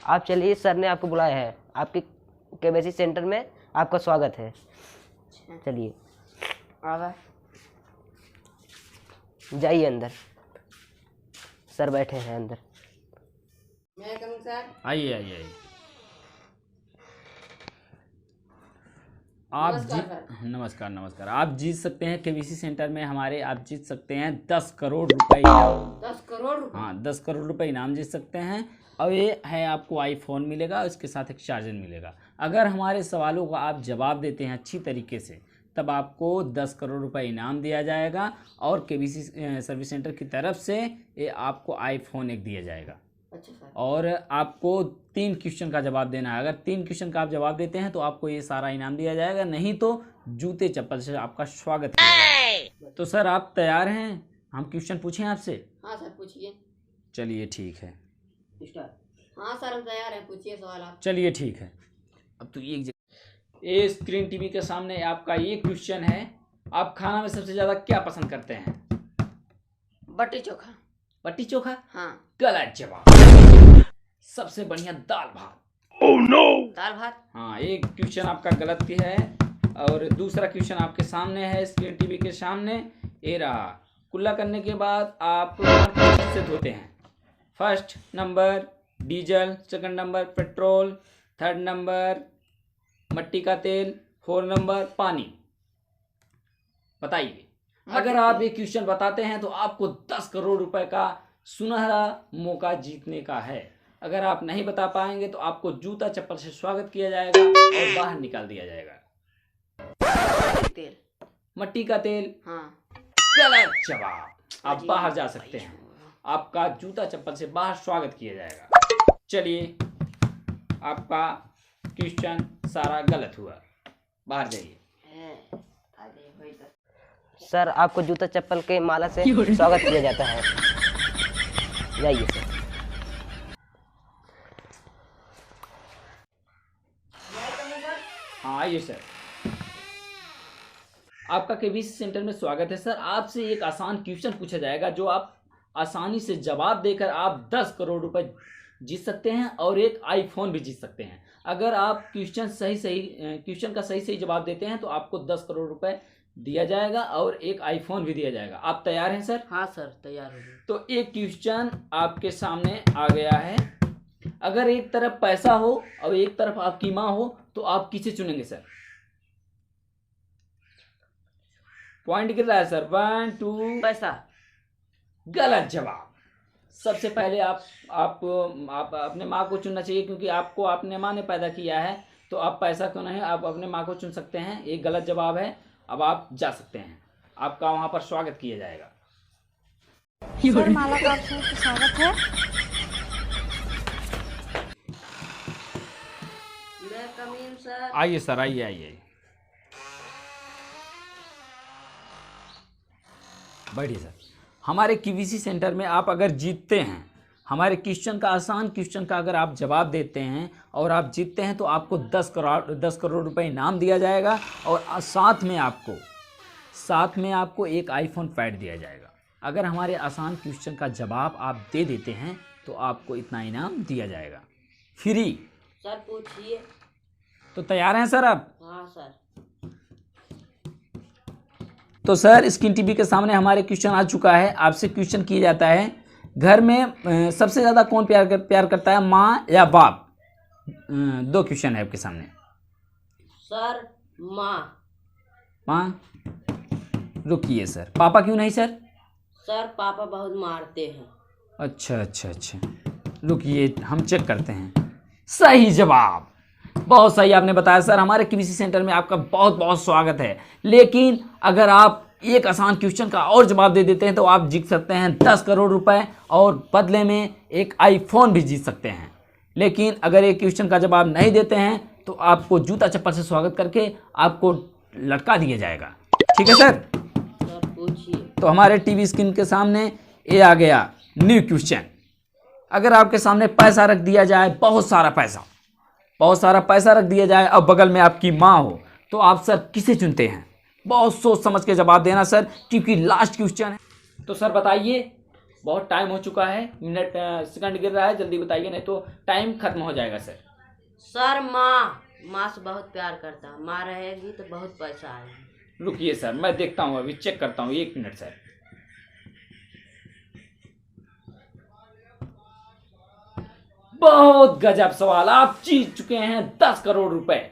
आप चलिए, सर ने आपको बुलाया है, आपके केबीसी सेंटर में आपका स्वागत है। चलिए जाइए अंदर, सर बैठे हैं अंदर। मैं करूं सर? आइए आइए आइए। आप नमस्कार नमस्कार। आप जीत सकते हैं केबीसी सेंटर में हमारे, आप जीत सकते हैं 10 करोड़ रुपए इनाम। 10 करोड़ रुपए? हाँ, 10 करोड़ रुपए इनाम जीत सकते हैं। और ये है, आपको आईफोन मिलेगा, उसके साथ एक चार्जर मिलेगा। अगर हमारे सवालों का आप जवाब देते हैं अच्छी तरीके से, तब आपको 10 करोड़ रुपए इनाम दिया जाएगा। और केबीसी सर्विस सेंटर की तरफ से ये आपको आईफोन एक दिया जाएगा। अच्छा सर। और आपको 3 क्वेश्चन का जवाब देना है। अगर 3 क्वेश्चन का आप जवाब देते हैं तो आपको ये सारा इनाम दिया जाएगा, नहीं तो जूते चप्पल से आपका स्वागत किया जाएगा। तो सर आप तैयार हैं? हम क्वेश्चन पूछें आपसे? हाँ सर पूछिए। चलिए ठीक है। हाँ सर हम तैयार हैं, पूछिए सवाल आप। चलिए ठीक है। अब तो ये स्क्रीन टीवी के सामने आपका ये क्वेश्चन है, आप खाना में सबसे ज़्यादा क्या पसंद करते हैं? बट्टी चोखा। बट्टी चोखा? हाँ। गलत जवाब। सबसे बढ़िया दाल भात। Oh no! दाल भात? हाँ, एक क्वेश्चन आपका गलत भी है। और दूसरा क्वेश्चन आपके सामने है, स्क्रीन टीवी के सामने ये रहा। कुल्ला करने के बाद आप किस चीज़ से धोते हैं? First number diesel, second number petrol, third number मिट्टी का तेल, 4 नंबर पानी। बताइए। अगर आप ये क्वेश्चन बताते हैं तो आपको 10 करोड़ रुपए का सुनहरा मौका जीतने का है। अगर आप नहीं बता पाएंगे तो आपको जूता चप्पल से स्वागत किया जाएगा और बाहर निकाल दिया जाएगा। तेल। मिट्टी का तेल? हाँ। गलत जवाब। आप बाहर जा सकते हैं, आपका जूता चप्पल से बाहर स्वागत किया जाएगा। चलिए, आपका क्वेश्चन सारा गलत हुआ, बाहर जाइए। सर आपको जूता चप्पल के माला से स्वागत किया जाता है, जाइए सर। हाँ आइए सर, आपका केबीसी सेंटर में स्वागत है। सर आपसे एक आसान क्वेश्चन पूछा जाएगा, जो आप आसानी से जवाब देकर आप 10 करोड़ रुपए जीत सकते हैं और एक आईफोन भी जीत सकते हैं। अगर आप क्वेश्चन का सही जवाब देते हैं तो आपको 10 करोड़ रुपए दिया जाएगा और एक आईफोन भी दिया जाएगा। आप तैयार हैं सर? हाँ सर तैयार हो गए। तो एक क्वेश्चन आपके सामने आ गया है। अगर एक तरफ पैसा हो और एक तरफ आपकी माँ हो तो आप किसे चुनेंगे सर? पॉइंट गिर रहा है सर। 1 2 पैसा। गलत जवाब। सबसे पहले आप अपने माँ को चुनना चाहिए, क्योंकि आपको अपने माँ ने पैदा किया है, तो आप पैसा क्यों नहीं, आप अपने माँ को चुन सकते हैं। ये गलत जवाब है। अब आप जा सकते हैं, आपका वहां पर स्वागत किया जाएगा। सर माला का आपसे स्वागत है। मैं कमीन सर। आइए सर, आइए आइए, बैठिए सर। हमारे केबीसी सेंटर में आप अगर जीतते हैं, हमारे क्वेश्चन का, आसान क्वेश्चन का अगर आप जवाब देते हैं और आप जीतते हैं तो आपको 10 करोड़ रुपए इनाम दिया जाएगा और साथ में आपको एक आईफोन पैड दिया जाएगा। अगर हमारे आसान क्वेश्चन का जवाब आप दे देते हैं तो आपको इतना इनाम दिया जाएगा फ्री। सर पूछिए। तो तैयार हैं सर आप? हाँ सर। तो सर स्क्रीन टीवी के सामने हमारे क्वेश्चन आ चुका है। आपसे क्वेश्चन किया जाता है, घर में सबसे ज़्यादा कौन प्यार करता है, माँ या बाप? 2 क्वेश्चन है आपके सामने। सर माँ। माँ? रुकिए सर, पापा क्यों नहीं सर? सर पापा बहुत मारते हैं। अच्छा, रुकिए हम चेक करते हैं। सही जवाब, बहुत सही आपने बताया सर। हमारे केबीसी सेंटर में आपका बहुत बहुत स्वागत है। लेकिन अगर आप एक आसान क्वेश्चन का और जवाब दे देते हैं तो आप जीत सकते हैं 10 करोड़ रुपए और बदले में एक आईफोन भी जीत सकते हैं। लेकिन अगर एक क्वेश्चन का जवाब नहीं देते हैं तो आपको जूता चप्पल से स्वागत करके आपको लटका दिया जाएगा। ठीक है सर? सर पूछिए। तो हमारे टीवी स्क्रीन के सामने ये आ गया न्यू क्वेश्चन। अगर आपके सामने पैसा रख दिया जाए, बहुत सारा पैसा रख दिया जाए, और बगल में आपकी माँ हो, तो आप सर किसे चुनते हैं? बहुत सोच समझ के जवाब देना सर, क्योंकि लास्ट क्वेश्चन है। तो सर बताइए। बहुत टाइम हो चुका है, मिनट सेकंड गिर रहा है, जल्दी बताइए नहीं तो टाइम खत्म हो जाएगा सर। सर माँ से बहुत प्यार करता, माँ रहेगी तो बहुत पैसा आएगा। रुकिए सर, मैं देखता हूँ, अभी चेक करता हूँ, 1 मिनट सर। बहुत गजब सवाल, आप जीत चुके हैं 10 करोड़ रुपए।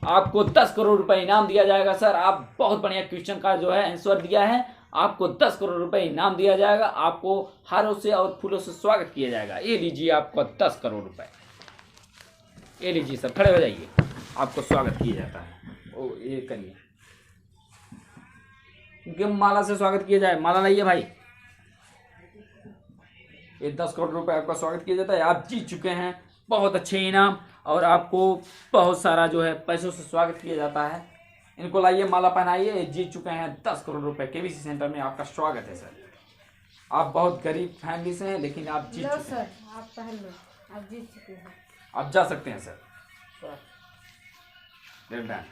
आपको 10 करोड़ रुपए इनाम दिया जाएगा सर। आप बहुत बढ़िया क्वेश्चन का जो है आंसर दिया है, आपको 10 करोड़ रुपए इनाम दिया जाएगा। आपको हारों से और फूलों से स्वागत किया जाएगा। ये लीजिए आपको 10 करोड़ रुपए। ये लीजिए सर, खड़े हो जाइए, आपको स्वागत किया जाता है। ओ ये करिए, माला से स्वागत किया जाए। माला लाइए भाई। ये 10 करोड़ रुपए आपका स्वागत किया जाता है। आप जीत चुके हैं बहुत अच्छे इनाम और आपको बहुत सारा जो है पैसों से स्वागत किया जाता है। इनको लाइए, माला पहनाइए। ये जीत चुके हैं 10 करोड़ रुपए। केबीसी सेंटर में आपका स्वागत है सर। आप बहुत गरीब फैमिली से हैं लेकिन आप जीत चुके हैं। सर आप पहन लो, आप जीत चुके हैं। आप जा सकते हैं सर। Well done.